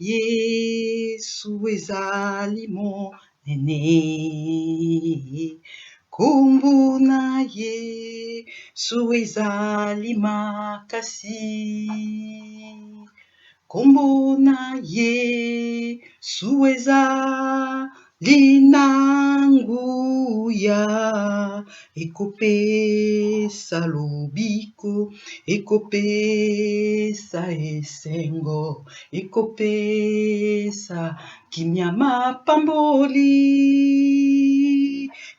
Yesu ezali monene. Kombo na Yesu ezali makasi. Kombo na Yesu ezali na nguya. Ekopesa lobiko, ekopesa esengo, ekopesa kimia mapamboli.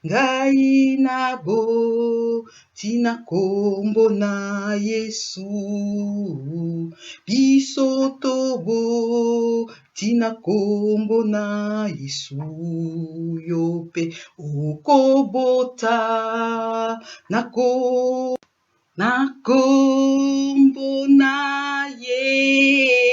Ngai nabo tina kombo na Yesu. Biso tobo tina kombo na Yesu. Yope okobota na kombo na Yesu.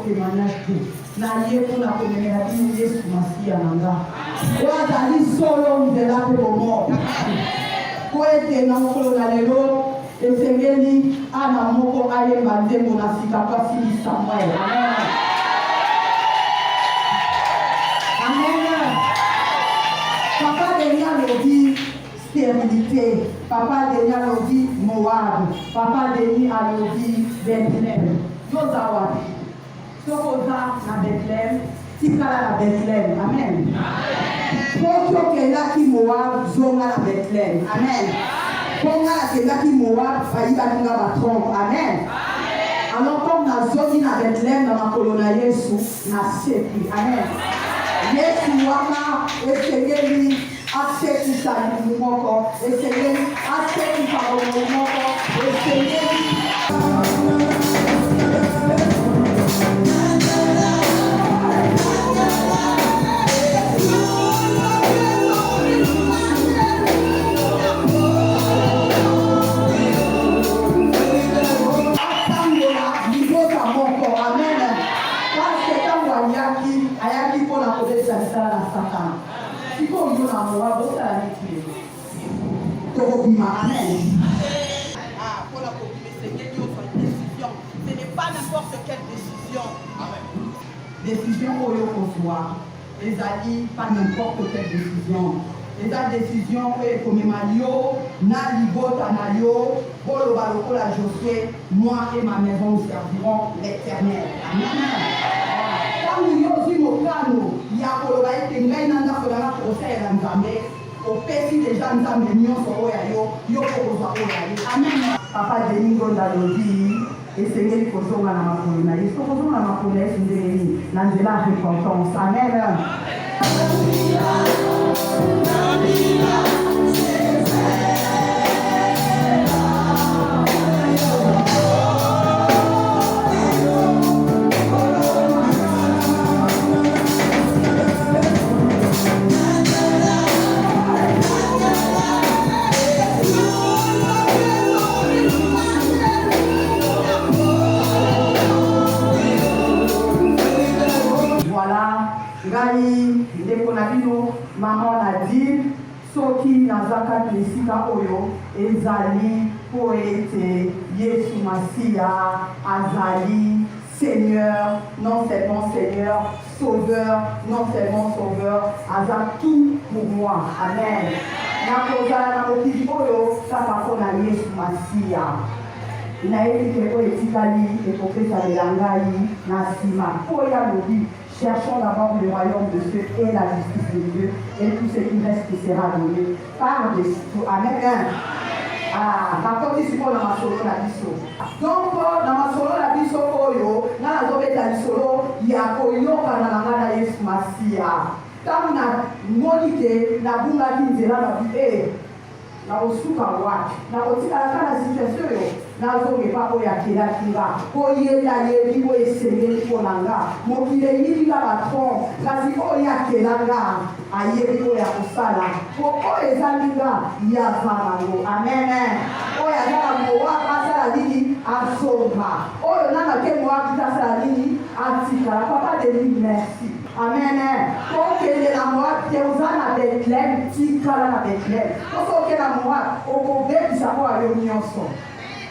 témoignage tout. Naye pour la communauté, Yesu Masia Nanga. Wazali solo de la mort. Poete na mokolo na lelo esengeli ana moko ayemba nzembo na sika kwa sili Samuel. Amen. Amen. Papa Delia le dit stérilité. Papa Delia le dit Moab. Papa Delia le dit Bethléem. Yozawa. Sokoza na Bethléem. Tikala na Bethléem. Amen. Pokyo kelaki Moab zonga na Bethléem. Amen. Ponga la kelaki Moab fayiba kinga batron. Amen. Alors comme na zoni na Bethléem na makolo na Yesu na sepi. Amen. Yesu wana esengeli aseki sa mumoko. Esengeli aseki sa mumoko. Esengeli Amen. Pour la communauté, décision. Ce n'est pas n'importe quelle décision. Amen. Décision au Yokosoa. Les alliés, pas n'importe quelle décision. Les décisions comme Mario, Nalibota Nayo, Bolo Baloko la Josué, moi et ma maison nous servirons l'Éternel. Amen. Quand nous y sommes au plano, il y a Bolo Baïté, mais nous avons fait la procès à l'entamé. Au pays des gens qui ont Amen. Papa Deningo Dalodi, et Seigneur, il faut que la mapona. Il faut que la mapona est une la récompense. Amen. Maman a dit, Soki Nazaka Nesika Oyo, Ezali, Poète, Yesu Masia, Azali, Seigneur, non seulement Seigneur, Sauveur, non seulement Sauveur, Azali tout pour moi. Amen. Nakoza na mokili Oyo, Sapakona Yesu Masia. Naeli Keko Etikali, Epopesa Melangai, Nasima, Poya Lobi. Cherchons d'abord le royaume de Dieu et la justice de Dieu, et tout ce qui reste sera donné par des tout. Amen. Par contre, ici, dans ma solo la biso. Donc, dans ma solo la biso, dans la zone de solo, il y a Koyo Panamana Yesu Masia. Tant na monite, na bunga kinzela na vie, na osuka waki, na otika la kana situation. Nazoge pa oya kila kinga oye ya yebi o esengeli ponanga mokile yili la patron kasi oya kelanga ayebi oya kusala ko ezaliga ya zamango. Amen. Oya dala mowa asala lini asomba oyo nana ke mowa asala lini atika. Papa de lui merci. Amen. Ko kele la mowa te uzana Bethléem tikala na Bethléem ko ke la mowa okobe bisa ko ayo nyonso.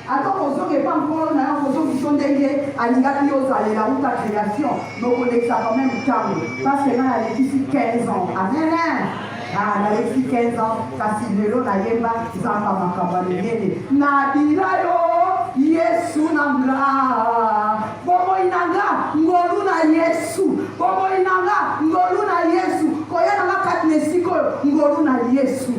Alors, on ne pas encore là, on qui sont derrière, à l'ingati aux allées, la route à création, donc on est ça quand même calme. Parce que là, elle est ici 15 ans. Amen. Ah, elle est ici 15 ans, ça c'est le lot, la yemba, ça va m'accompagner. Nadira yo, Yesu nanga. Bomo inanga, ngolu na Yesu. Bomo inanga, ngolu na Yesu. Koya nanga katnesiko, ngolu na Yesu.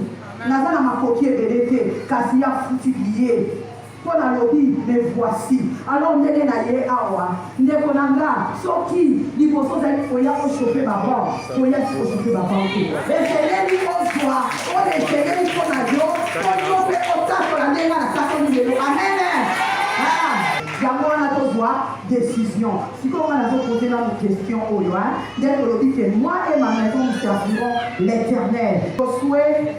Nazana makokie belete, kasi ya futiglier. Pour la lobby, me voici. Alors, on est là, awa. Ndekonanga, soki, li poso zali foya o chauffer baba, foya o chauffer baba. Et c'est lui au soir, on est chez lui pour la jo, on fait autant pour la nena la façon de l'eau. Amen. D'abord, on a besoin de décision. Si on a posé la question au loin, d'être le dit que moi et ma maison nous servirons l'Éternel. Josué,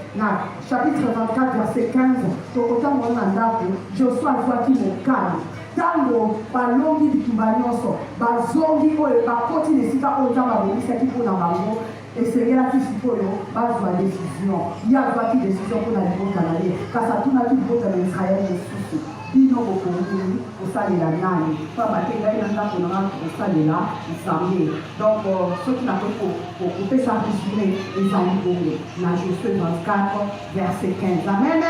chapitre 24, verset 15, Josué a qui me calme. Tango balongi bitumba nyonso bazongi oyo bakoti na esika oyo nzambe abongisaki mpona bango esengelaki sikoyo bazwa décision ye azwaki décision mpona libota na ye kasi atunaki libota na israele lisusu bino bokongi kosalela nani pamba te ngai na ndako nanga kosalela nzambe donc soki nakoki kopesa résumé ezali bongo na Josué 24 verset 15 amen.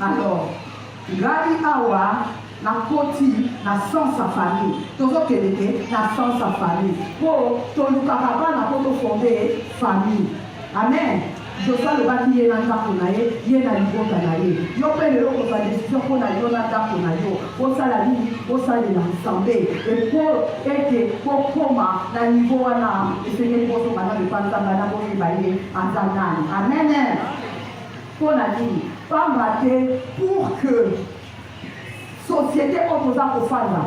Alors ngai awa nakoti na sens ya famille tozokende te na sens ya famille mpo tolukaka bana mpo tofonde famille amen. Joshua alobaki ye na ndako na ye ye na libota na ye yo mpe lelo kozwa décision mpo na yo na ndako na yo osala nini osalela nzambe epo ete kokoma na niveau wana esengeli bozonga na lepa nzambe na boyeba ye aza nani amen. Mpo na nini pamba te pour que société oyo toza kofanda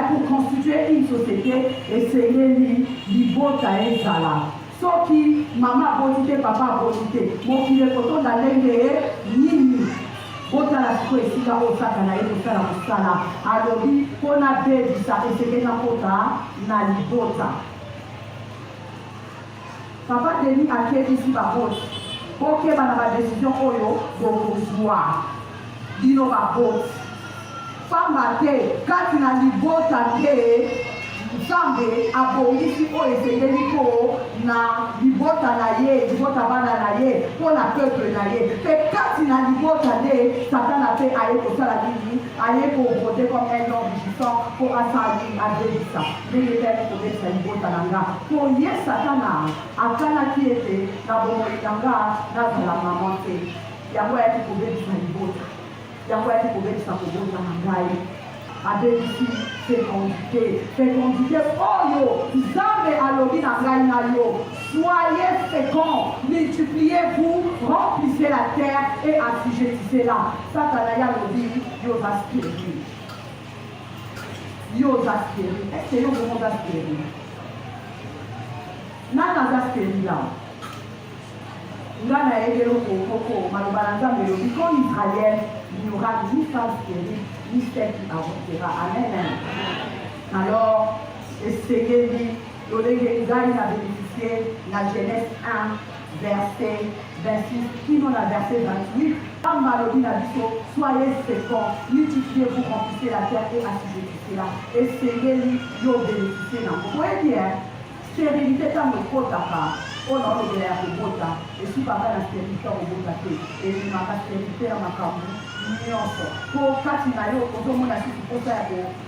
pour constituer une société esengeli libota ezala soki mama aboti te papa aboti te mokili ekotonda ndenge nini otala siko esika oyo saka na ye kosala kosala alobi mpona bebisa esengeli nakota na libota papa deni akebisi baboti okeba na badécision oyo bokozwa bino baboti pamba te kati na libota te nzambe abongisi oyo esengeli mpo na libota na ye libota bana na ye mpo na peuple na ye mpe kati na libota nde satana mpe aye kosala nini aye kovote comme un homme vigissant mpo asali abebisa ndenge te aye kobebisa libota na nga mpo ye satana akanaki ete na bomoi na nga nazala mama te yango ayaki kobebisa libota yango ayaki kobebisa kobota na ngai abebisi fécondité oyo nzambe alobi na ngai na yo soyez féconds multipliez-vous remplissez la terre et assujettissez-la satana ye alobi yo oza spirituel yo oza spirituel est-ce que yo vraiment oza spirituel nani aza spirituel awa nga nayebi eloko koko maloba na nzambe elobi comme Israël il n'y aura ni femme stérile ni celle qui avortera amen. Alors esengeli lolenge ngai na bénéficier na Genèse 1 verset 26 kino na verset 28 pamba alobi na biso soyez féconds multipliez-vous remplissez la terre et assujettissez-la esengeli yo bénéficier nango oyebi stérilité ntango ekotaka oyo naolobela ya kobota esukaka na stérilité ya kobota te ebimaka stérilité ya makambo nyonso mpo kati na yo ozomona sisi mposa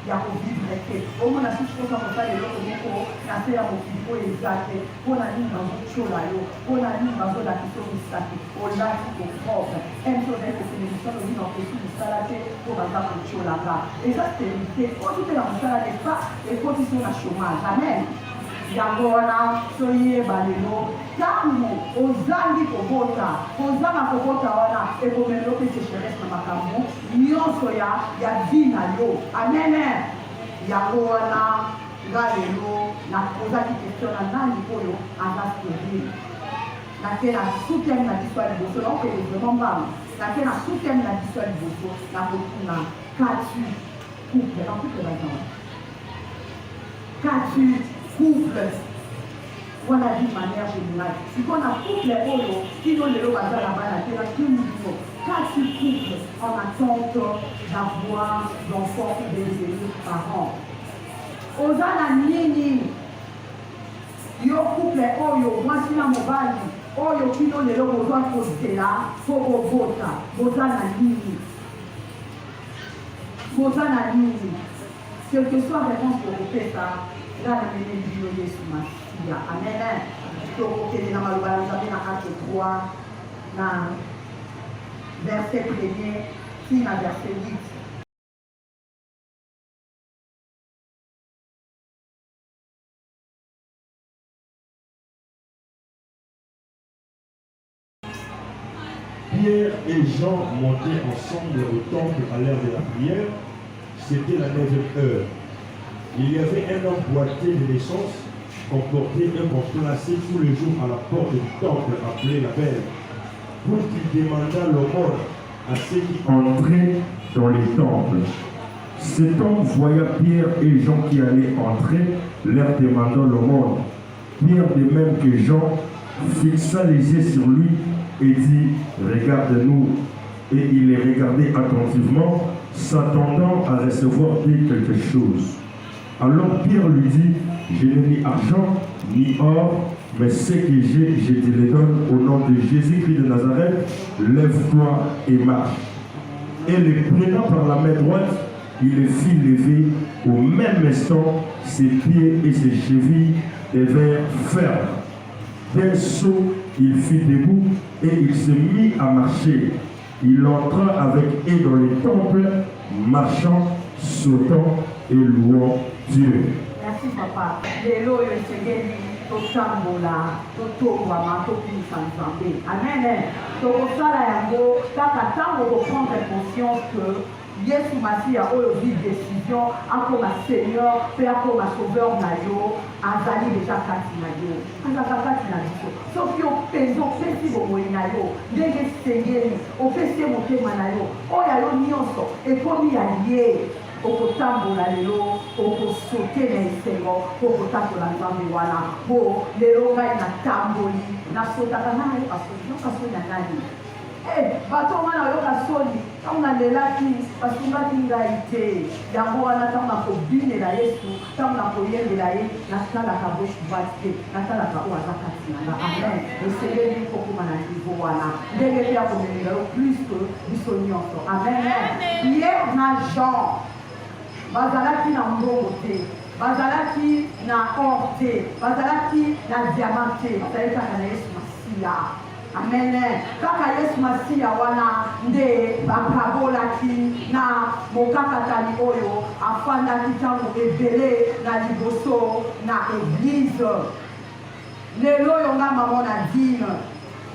ya kovivre te omona sisi mposa kosala eloko moko na se ya mokili oyo eza te mpona nini bazotyola yo mpona nini bazolakisa misaki olati kopropre msoza ekosele mosala oyi na kosi mosala te mpo baza kotyolaka eza stérilité oti te na mosala lepa ekoti so na chômage amen. Yango wana toyeba lelo ntango ozangi kobota kozanga kobota wana ekomemela mpe sécheresse na makambo nyonso ya vi na yo amen. Yango wana nga lelo nakozaki question na nani oyo aza stérile nake na soutene na biso ya liboso naokende vraiment mbala nake na soutene na biso ya liboso nakotuna katu couple na couple bazana katu couple voilà d'une manière générale si on a couple oyo kino lelo bazala bana te na kimiko kasi couple en attente d'avoir d'enfants ou de devenir parents ozana nini yo couple oyo mwasi na mobali oyo kino lelo bozwa kosela po bobota bozana nini quelle que soit la réponse pour kopesa nga na mene bino yesu masiya amen. Tokokende na maloba na nzambe na acte 3 na verset 1er ti na verset 8. Pierre et Jean montaient ensemble au temple à l'heure de la prière. C'était la 9e heure. Il y avait un homme boité de naissance qu'on portait et qu'on plaçait tous les jours à la porte du temple appelé la Belle, pour qu'il demandât l'aumône à ceux qui entraient dans les temples. Cet homme voya Pierre et Jean qui allaient entrer, leur demandant l'aumône. Pierre, de même que Jean, fixa les yeux sur lui et dit, regarde-nous. Et il les regardait attentivement, s'attendant à recevoir d'eux quelque chose. Alors Pierre lui dit, je n'ai ni argent, ni or, mais ce que j'ai, je te le donne au nom de Jésus-Christ de Nazareth, lève-toi et marche. Et le prenant par la main droite, il le fit lever. Au même instant, ses pieds et ses chevilles devinrent fermes. D'un saut, il fut debout et il se mit à marcher. Il entra avec eux dans le temple, marchant, sautant et louant Dieu. Merci papa. Lelo yo segeli totambola totongwama topimisa nzambe. Amen. Tokosala yango kaka ntango koprendre conscience que Yesu Masiya oyo vit décision akoma Seigneur mpe akoma sauveur na yo azali deja kati na yo azaka kati na biso soki openza opesi bomoi na yo ndenge esengeli opesi ye motema na yo oyo ayo nyonso ekomi ya ye okotambola lelo okosote na esengo mpo kotambola nzambe wana po lelo ngai natamboli nasotaka naye yoka soni ya nani bato wana oyoka soni ntango nalelaki basungaki ngai te yango wana ntango nakobinela Yesu ntango nakoyembela ye natalaka boshubati te natalaka oyo aza kati na nga amen esengeli kokoma na nivo wana ndenge mpe akomelela yo plus que biso nyonso amen Pierre na Jean bazalaki na mbongo te bazalaki na or te bazalaki na diamant te bazalaki kaka na Yesu Masiya amen kaka Yesu Masiya wana nde bakabolaki na mokakatali oyo afandaki ntango ebele na liboso na eglize lelo oyo nga mama na dine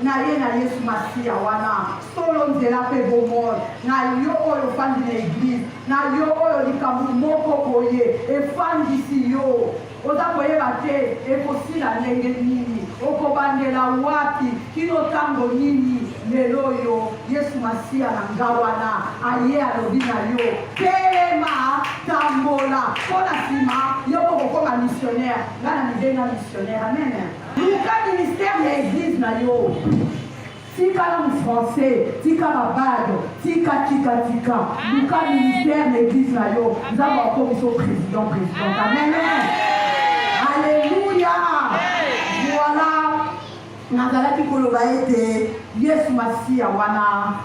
na ye na Yesu Masiya wana solo nzela mpe bomoi na yo oyo ofandi na eglize na yo oyo likambo moko boye efandisi yo oza koyeba te ekosila ndenge nini okobandela wapi kino ntango nini lelo oyo Yesu Masiya na nga wana aye alobi na yo telema tambola mpo na nsima yo kokokoma missionnaire nga na mibenga missionnaire amen luka ministère ya église na yo tika na français tika babado tika luka ministère na église na yo nzambe akomiso président amen alléluia voilà nazalaki koloba ete Yesu Masiya wana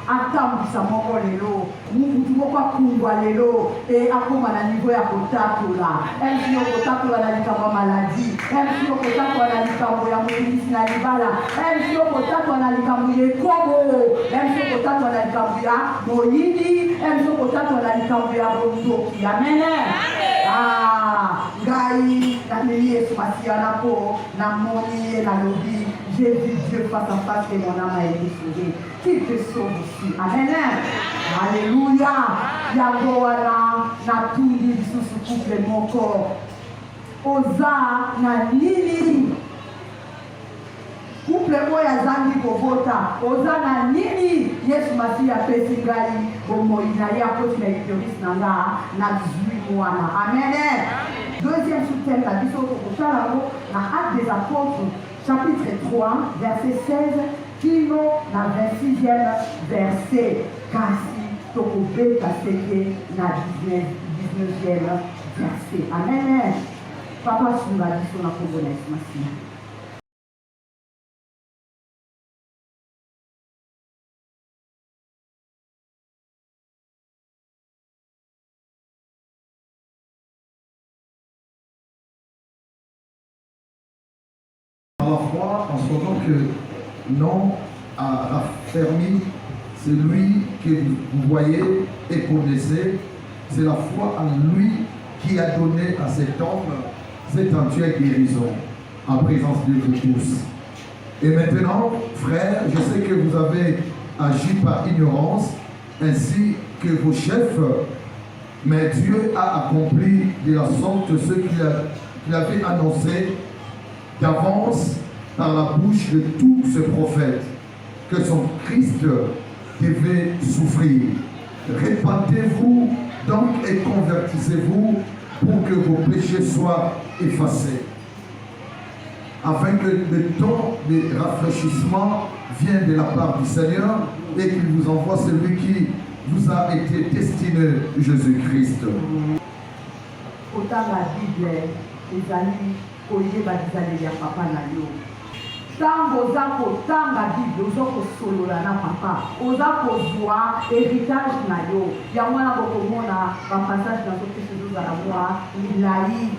atambwisa moko lelo mutu moko akumbwa lelo akoma na niveau ya kotatola elisi okotatola na likambo ya maladi elisi okotatola na likambo ya moyimisi na libala elisi okotatola na likambo ya ekobo elisi okotatola na likambo ya moyini elisi okotatola na likambo ya bondoki amene ngai nameli Yesu Masiya na po namoni ye nalobi j'ai vu Dieu face à face et mon âme a été sauvée. Qui te sauve ici? Amen. Alléluia. Yagoana na tundi bisusu couple moko. Oza na nini? Couple moya zangi kobota. Oza na nini? Yesu Masiya pesi ngai bomoi na ya koti na itoris nanga na 18 mois. Amen. Deuxième sous-thème la biso kokosala na Actes des Apôtres. Chapitre 3, verset 16, kino na 26e verset, kasi tokobe kaseke na 19e verset. Amen. Papa sunga biso na kobona Yesu Masiya. À la foi, en sonant que non a raffermi celui que vous voyez et connaissez, c'est la foi en lui qui a donné à cet homme cette entière guérison en présence de vous tous. Et maintenant, frères, je sais que vous avez agi par ignorance, ainsi que vos chefs, mais Dieu a accompli de la sorte ce qu'il avait annoncé d'avance par la bouche de tout ce prophète, que son Christ devait souffrir. Répandez-vous Donc, et convertissez-vous pour que vos péchés soient effacés, afin que le temps de rafraîchissement vienne de la part du Seigneur et qu'il vous envoie celui qui vous a été destiné, Jésus-Christ. Autant la Bible, les amis, koyeba bizaleli ya papa na yo. Tango oza kotanga Bible, oza kosolola na papa, oza kozwa héritage na yo. Yango wana bokomona bapassage na sopesi ezozala mwa milai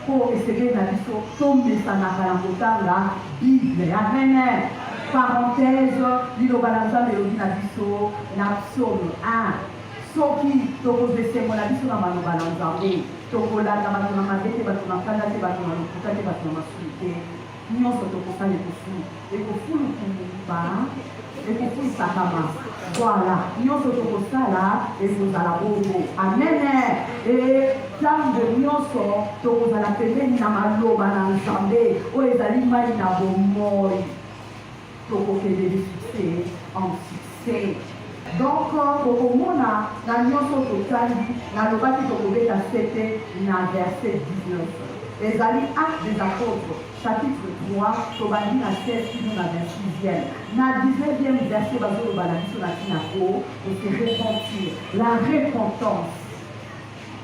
po esengeli na biso tomesanaka na kotanga Bible. Amen. Parenthèse, liloba na Nzambe elobi na biso na psaume 1. Soki tokozesengo na biso na maloba na Nzambe, tokolanda bato na mabe te, bato na kanda te, bato na lokuta te, bato na masuli te, nyonso tokosala ekofulukumba, ekofulutakama. Voilà, nyonso tokosala ekozala bongo. Amen. Ntango nyonso tokozala pembeni na maloba na Nzambe oyo ezali mai na bomoi, tokokende le succès en succès. Donc, okomona na nyonso totali nalobaki tokobeta sete na verset 19. Ezali Actes des Apôtres, chapitre 3, tobandi na 16 kino na 26e. Na 19e verset bazoloba na biso na tinako, se repentir, la repentance.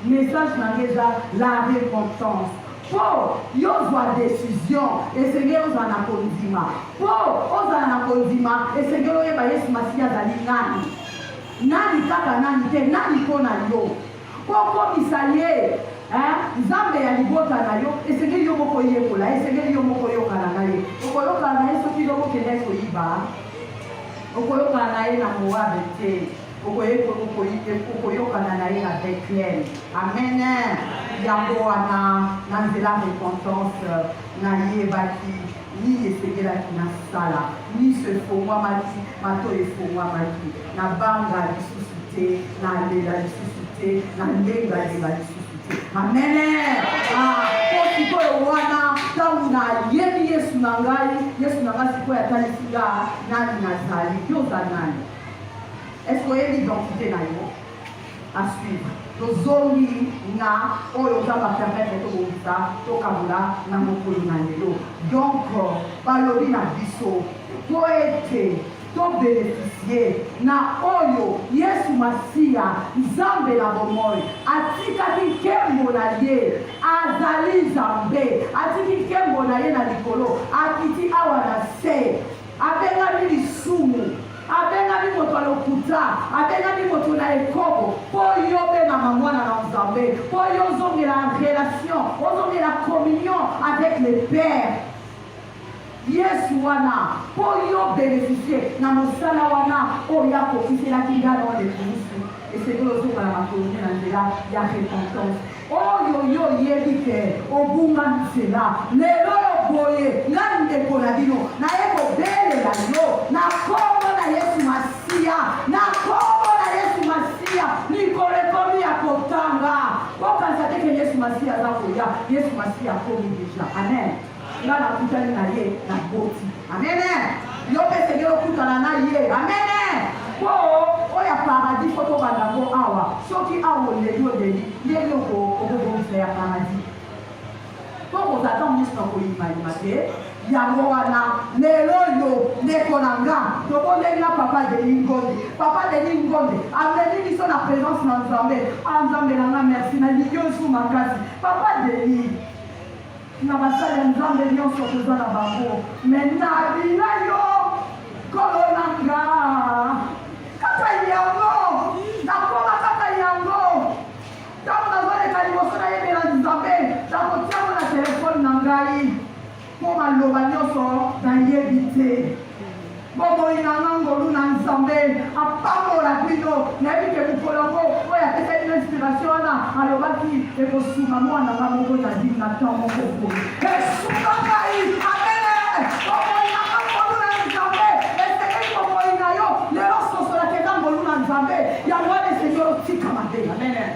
Message na ngeza la repentance. Po yozwa décision esengeli ozala na kondima, po ozala na kondima esengeli oyeba Yesu Masiya azali nani, nani kaka nani te, nani mpo na yo, po okomisa ye Nzambe ya libota na yo, esengeli yo moko yekola, esengeli yo moko yokana na ye. Okoyokana na ye soki yo mokende koyiba, okoyokana na ye na Moabe te, okoyokana na ye na Bethlehem. Amen. Yango wana na nzela repentance na yebaki ni esengelaki na sala, ni se fongwamaki mato efongwamaki, na banga lisusu te, na lela lisusu te, na ndengalenga lisusu te. Amen. Po sikoyo wana ntango nayebi Yesu na ngai sikoyo atalisi nga nani nazali, yoza nani. Est-ce que oyebi identité na yo à suivre? Tozongi na oyo oza bapermettre tobongisa tokabola na mokolo na lelo. Donc balobi na biso po ete tobénéficie na oyo Yesu Masiya Nzambe na bomoi atikaki nkembo na ye azali Nzambe, atiki nkembo na ye na likolo, akiti awa na se, abengami lisumu, abengami moto ya lokuta, abengami moto na ekobo, po yo bengama mwana na Nzambe, po yo ozongela relation, ozongela communion avec le Père. Yesu wana, po yo bénéficier na mosala wana oyo akokiselaki nga na lekulusu, esengeli ozonga na makolo na nzela ya repentance. Oyo yo yebi ke obunga nzela lelo yo boye nga ndeko na bino naye kobelela yo na kombo na Yesu Masiya, na kombo na Yesu Masiya, likolo ekomi ya kotanga. Okanisa te ke Yesu Masiya aza koya, Yesu Masiya akomi deja. Amen. Nga nakutani na ye na boti. Amen. Yo mpe esengeli okutana na ye. Amen. Po oya paradis fo tobanda ngo awa, soki awa oleli oleli ndenge okobongisa ya paradis. Po kozata miso na koyimayima te. Yango wana lelo yo ndeko na nga tobondeli na papa Deni Ngonde. Papa Deni Ngonde ameni biso na présence na Nzambe. Nzambe na nga merci na liyosu makasi. Papa Deni na basala ya Nzambe nyonso toza na bango, me nabina yo kolo na nga kaka yango, nakoma kaka yango. Ntango nazoleka liboso nayebela Nzambe, nakotiango na telefone na ngai mpo maloba nyonso nayebi te. Bomoi na nga ngolu na Nzambe apambola bino, nayebi ke mokolongo oyo apesaki na inspiration wana alobaki ekosunga mwana nga moko na dimi na ntan moko boye esunga ngai. Amen. Bomoi na nga ngolu na Nzambe, esengeli bomoi na yo lelo sosolaka eza ngolu na Nzambe, yango wana esengeli otikama te. Amen.